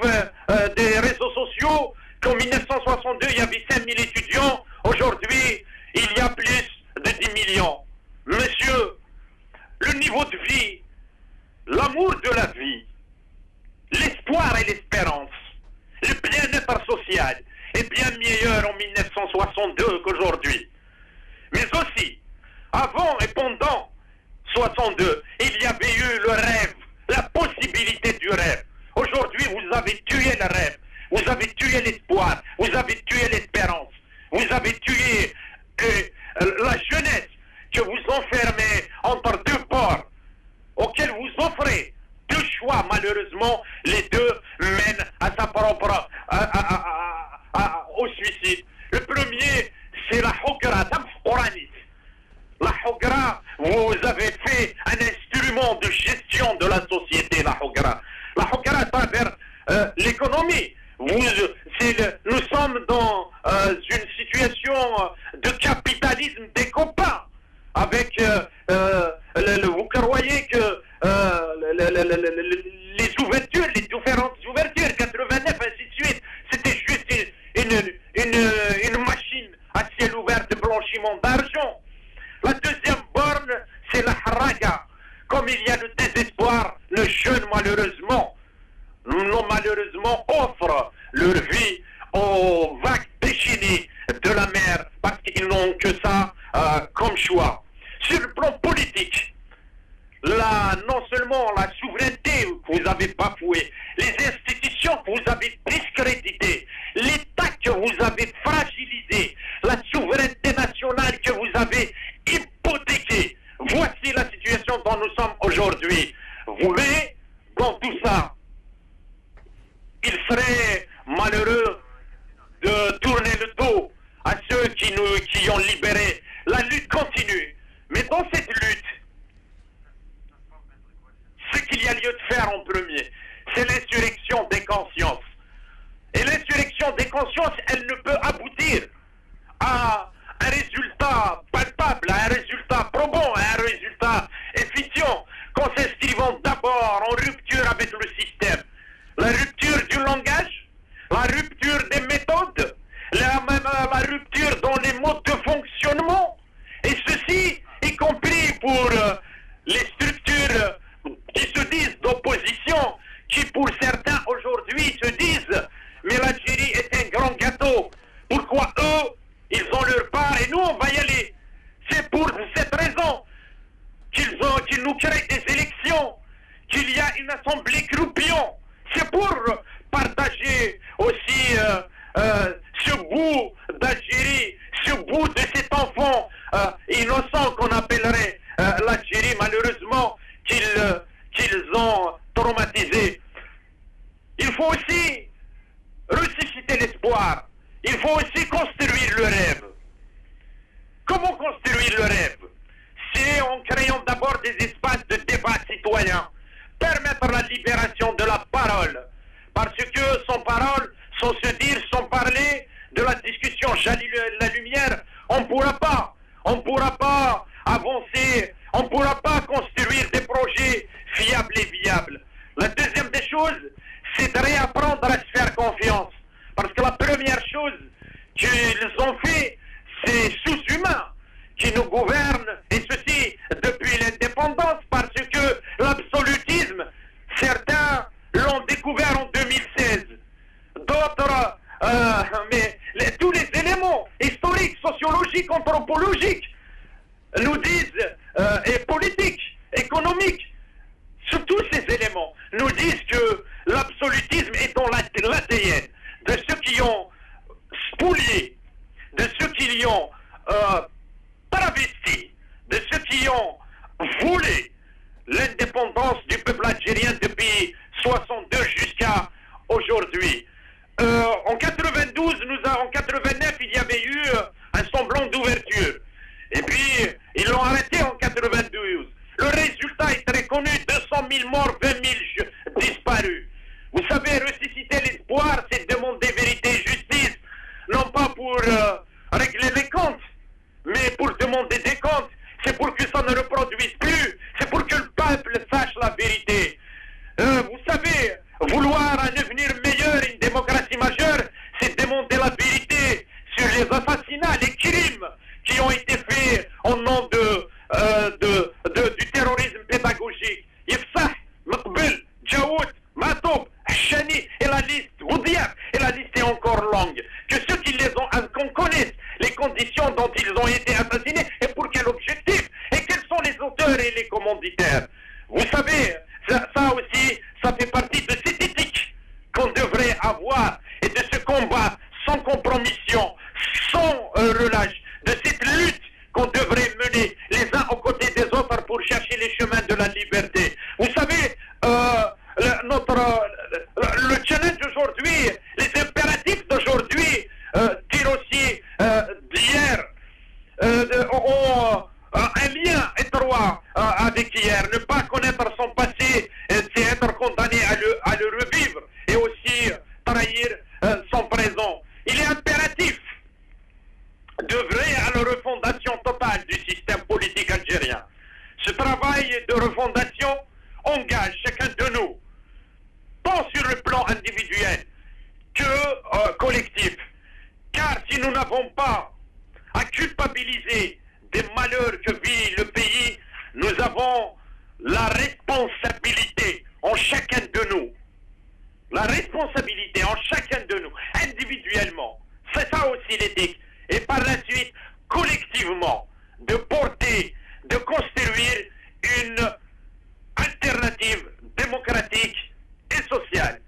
des réseaux sociaux qu'en 1962, il y avait 5 000 étudiants. Aujourd'hui, il y a plus de 10 millions. Monsieur, le niveau de vie, l'amour de la vie, l'espoir et l'espérance, le bien-être social est bien meilleur en 1962 qu'aujourd'hui. Mais aussi, avant et pendant 62, il y avait eu le rêve, la possibilité du rêve. Aujourd'hui, vous avez tué le rêve, vous avez tué l'espoir, vous avez tué l'espérance, vous avez tué la jeunesse que vous enfermez entre deux ports, auxquels vous offrez deux choix. Malheureusement, les deux mènent à sa propre au suicide. Le premier, c'est la Hogra, la Hogra, vous avez fait un instrument de gestion de la société, la Hogra. La Hogra à travers l'économie. Nous sommes dans une situation de capitalisme des copains. Avec, vous croyez que les ouvertures, les différentes ouvertures, 89, ainsi de suite, c'était juste une machine à ciel ouvert de blanchiment d'argent. La deuxième borne, c'est la haraga. Comme il y a le désespoir, les jeunes malheureusement offrent leur vie aux vagues déchaînées de la mer parce qu'ils n'ont que ça comme choix. Sur le plan politique, non seulement la souveraineté que vous avez bafouée, les institutions que vous avez discréditées, l'État que vous avez fragilisé, la souveraineté nationale que vous avez hypothéquée. Voici la situation dont nous sommes aujourd'hui. Vous voyez, dans tout ça, il serait malheureux de tourner le dos à ceux qui ont libéré. La lutte continue. Mais dans cette lutte, ce qu'il y a lieu de faire en premier, c'est l'insurrection des consciences. Et l'insurrection des consciences, elle ne peut aboutir à un résultat palpable, à un résultat probant, à un résultat efficient, qu'en s'inscrivant d'abord en rupture avec le système. La rupture du langage, la rupture des méthodes, la rupture dans les modes de fonctionnement, et ceci y compris qu'il nous crée des élections, qu'il y a une assemblée croupion. C'est pour partager aussi ce bout d'Algérie, ce bout de cet enfant innocent qu'on appellerait l'Algérie, malheureusement, qu'ils ont traumatisé. Il faut aussi ressusciter l'espoir. Il faut aussi construire le rêve. Comment construire le rêve? C'est en créant d'abord des espaces de débat citoyen, permettre la libération de la parole, parce que sans parole, sans se dire, sans parler de la discussion, j'allume la lumière, on ne pourra pas avancer, on ne pourra pas construire des projets fiables et viables. La deuxième des choses, c'est de réapprendre à se faire confiance, parce que la première chose qu'ils ont fait, c'est sous-humain qui nous gouverne, et ceci depuis l'indépendance, parce que l'absolutisme, certains l'ont découvert en 2016, d'autres, mais tous les éléments historiques, sociologiques, anthropologiques nous disent, et politiques, économiques, sur tous ces éléments, nous disent que l'absolutisme est dans l'ADN de ceux qui ont spolié, de ceux qui ont travesti, de ceux qui ont volé l'indépendance du peuple algérien depuis 62 jusqu'à aujourd'hui. En 92, en 89, il y avait eu un semblant d'ouverture. Et puis, ils l'ont arrêté en 92. Le résultat est très connu, 200 000 morts, 20 000 disparus. Vous savez, ressusciter l'espoir, c'est demander vérité et justice, non pas pour régler les comptes, mais pour demander des comptes. C'est pour que ça ne reproduise plus, c'est pour que le peuple sache la vérité. Vous savez, vouloir un avenir meilleur, une démocratie majeure, c'est demander la vérité sur les assassinats, les crimes qui ont été faits au nom du terrorisme pédagogique. Yefsah, Maqbel, Djaoud, Matoub, Hachani, et la liste, Goudiak, et la liste est encore longue. Que ceux qu'on connaisse les conditions dont ils ont été assassinés et pour quel objectif, et quels sont les auteurs et les commanditaires. Vous savez, ça aussi, ça fait partie de cette éthique qu'on devrait avoir et de ce combat sans compromission, sans relâche, de cette lutte qu'on devrait mener les uns aux côtés des autres pour chercher les chemins de la liberté. Vous savez, le challenge d'aujourd'hui, les impératifs d'aujourd'hui tirent aussi d'hier, ont un lien étroit avec hier. Ne pas connaître son passé, c'est être condamné à le revivre et aussi trahir son présent. Il est impératif d'œuvrer à la refondation totale du système politique algérien. Ce travail de refondation engage chacun de nous, tant sur le plan individuel que collectif. Car si nous n'avons pas à culpabiliser des malheurs que vit le pays, nous avons la responsabilité en chacun de nous. La responsabilité en chacun de nous, individuellement. C'est ça aussi l'éthique. Et par la suite, collectivement, de porter, de construire une alternative démocratique et sociale.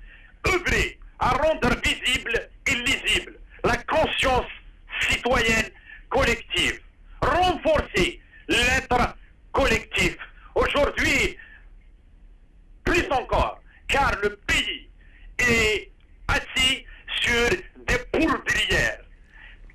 Œuvrer à rendre visible et lisible la conscience citoyenne collective. Renforcer l'être collectif. Aujourd'hui, plus encore, car le pays est assis sur des poudrières.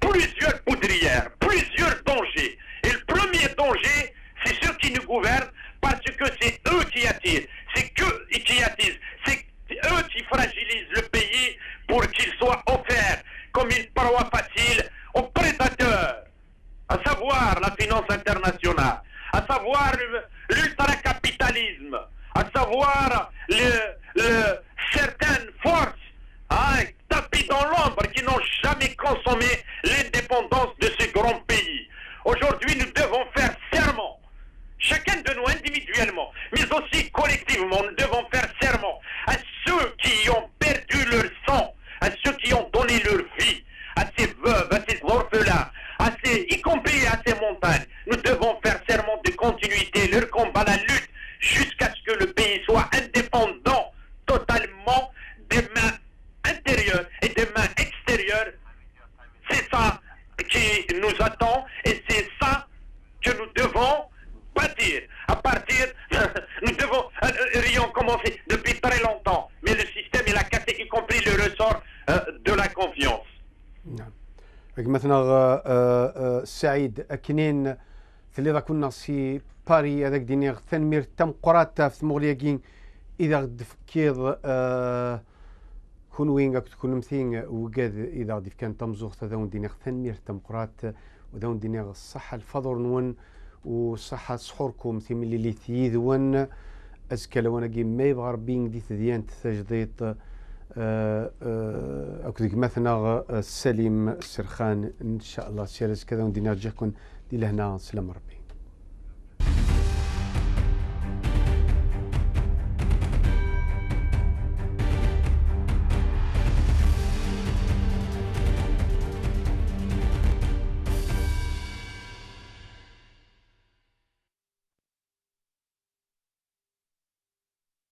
Plusieurs poudrières, plusieurs dangers. Et le premier danger, c'est ceux qui nous gouvernent parce que c'est eux qui attisent. C'est eux qui attisent. C'est eux qui fragilisent le pays pour qu'il soit offert comme une proie facile aux prédateurs, à savoir la finance internationale, à savoir l'ultracapitalisme, à savoir certaines forces tapis dans l'ombre qui n'ont jamais consommé l'indépendance de ce grand pays. Aujourd'hui, nous devons faire serment, chacun de nous individuellement, mais aussi collectivement, nous devons faire serment à ceux qui ont perdu leur sang, à ceux qui ont donné leur vie, à ces veuves, à ces orphelins, y compris à ces montagnes. Nous devons faire serment de continuité, leur combat, la lutte À partir, nous devons, ayons commencé depuis très longtemps, mais le système il a cassé, y compris le ressort de la confiance. نعم. مثلا سعيد أكنين ثلي كنا سي باري هذاك دينيغ ثنمير تم قراتا في مغلياكين إذا غد فكيض كون وين تكون مثين وقاد إذا غد كان تمزوغ تذاون دينيغ ثنمير تم قرات وداون دينيغ الصحة الفضر نون وصحة سحوركم ثم اللي ثيذ ون أزكى لو أنا جيم ما يبغى ربين دي ثديان تجديد أكيد مثلا سليم سرخان إن شاء الله سيرز كذا ودينا جاكون دي لهنا سلام ربي.